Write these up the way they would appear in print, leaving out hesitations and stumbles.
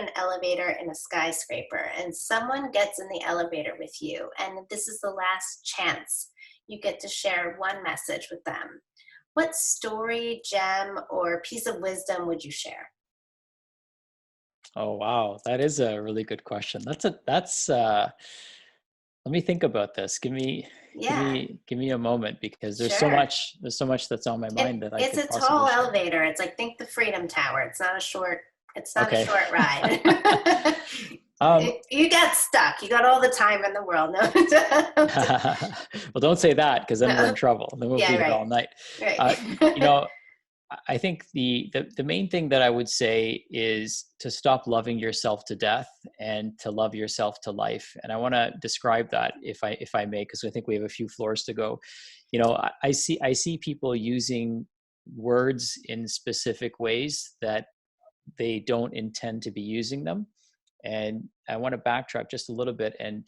an elevator in a skyscraper and someone gets in the elevator with you, and this is the last chance you get to share one message with them. What story, gem, or piece of wisdom would you share? Oh, wow. That is a really good question. Let me think about this. Yeah, Give me a moment because sure. there's so much that's on my mind that I It's could a possibly tall share. elevator. It's like, think the Freedom Tower. It's not a Okay. short ride. Um, You got stuck. You got all the time in the world. No. well, don't say that because then we're in No. trouble. Then we'll be Yeah, here right. all night. You Right. know, I think the main thing that I would say is to stop loving yourself to death and to love yourself to life. And I want to describe that if I may, because I think we have a few floors to go. I see people using words in specific ways that they don't intend to be using them. And I want to backtrack just a little bit. And,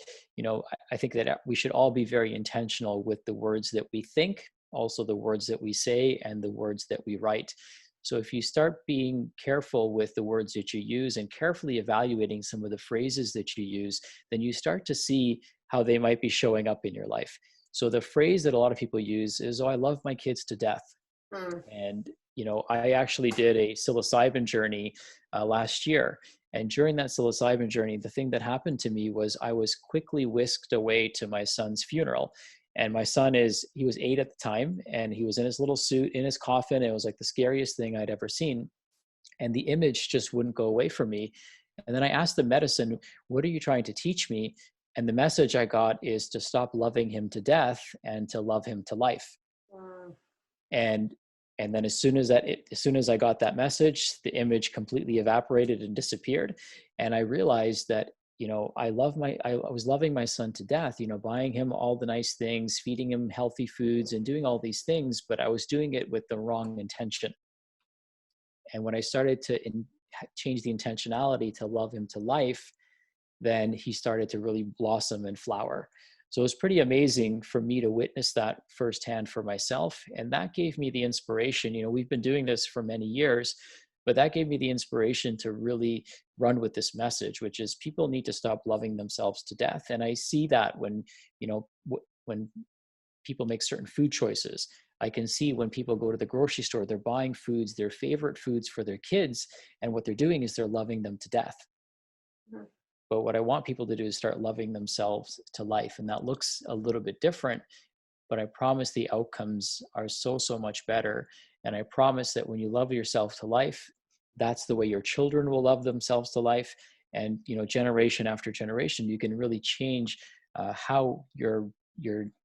I think that we should all be very intentional with the words that we think, also the words that we say, and the words that we write. So if you start being careful with the words that you use and carefully evaluating some of the phrases that you use, then you start to see how they might be showing up in your life. So the phrase that a lot of people use is, "Oh, I love my kids to death." Mm. And, I actually did a psilocybin journey last year. And during that psilocybin journey, the thing that happened to me was I was quickly whisked away to my son's funeral. And my son he was 8 at the time, and he was in his little suit in his coffin. It was like the scariest thing I'd ever seen. And the image just wouldn't go away from me. And then I asked the medicine, "What are you trying to teach me?" And the message I got is to stop loving him to death and to love him to life. Mm. and and then as soon as I got that message, the image completely evaporated and disappeared. And I realized that, I was loving my son to death, buying him all the nice things, feeding him healthy foods, and doing all these things, but I was doing it with the wrong intention. And when I started to change the intentionality to love him to life, then he started to really blossom and flower. So it was pretty amazing for me to witness that firsthand for myself. And that gave me the inspiration. We've been doing this for many years, but that gave me the inspiration to really run with this message, which is people need to stop loving themselves to death. And I see that when, when people make certain food choices. I can see when people go to the grocery store, they're buying foods, their favorite foods for their kids. And what they're doing is they're loving them to death. Mm. But what I want people to do is start loving themselves to life. And that looks a little bit different, but I promise the outcomes are so, so much better. And I promise that when you love yourself to life, that's the way your children will love themselves to life. And, generation after generation, you can really change how your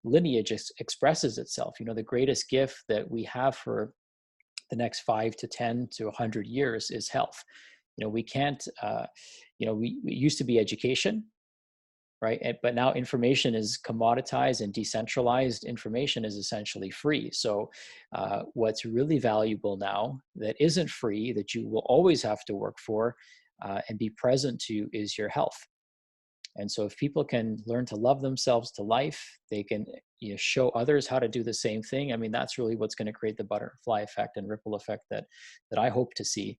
lineage expresses itself. The greatest gift that we have for the next 5 to 10 to 100 years is health. We can't, we used to be education, right? But now information is commoditized and decentralized. Information is essentially free. So what's really valuable now that isn't free, that you will always have to work for and be present to, is your health. And so if people can learn to love themselves to life, they can show others how to do the same thing. I mean, that's really what's going to create the butterfly effect and ripple effect that I hope to see.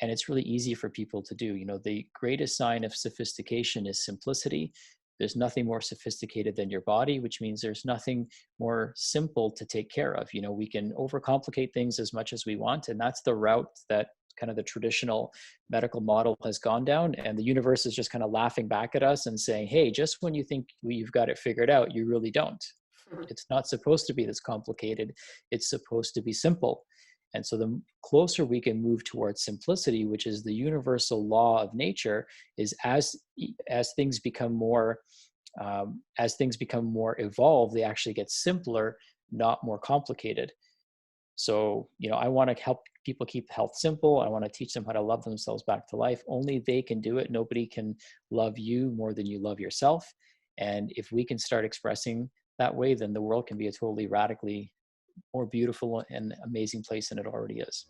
And it's really easy for people to do. The greatest sign of sophistication is simplicity. There's nothing more sophisticated than your body, which means there's nothing more simple to take care of. We can overcomplicate things as much as we want, and that's the route that kind of the traditional medical model has gone down. And the universe is just kind of laughing back at us and saying, "Hey, just when you think you've got it figured out, you really don't. It's not supposed to be this complicated. It's supposed to be simple." And so the closer we can move towards simplicity, which is the universal law of nature, is as things become more evolved, they actually get simpler, not more complicated. So, I want to help people keep health simple. I want to teach them how to love themselves back to life. Only they can do it. Nobody can love you more than you love yourself. And if we can start expressing that way, then the world can be a totally radically more beautiful and amazing place than it already is.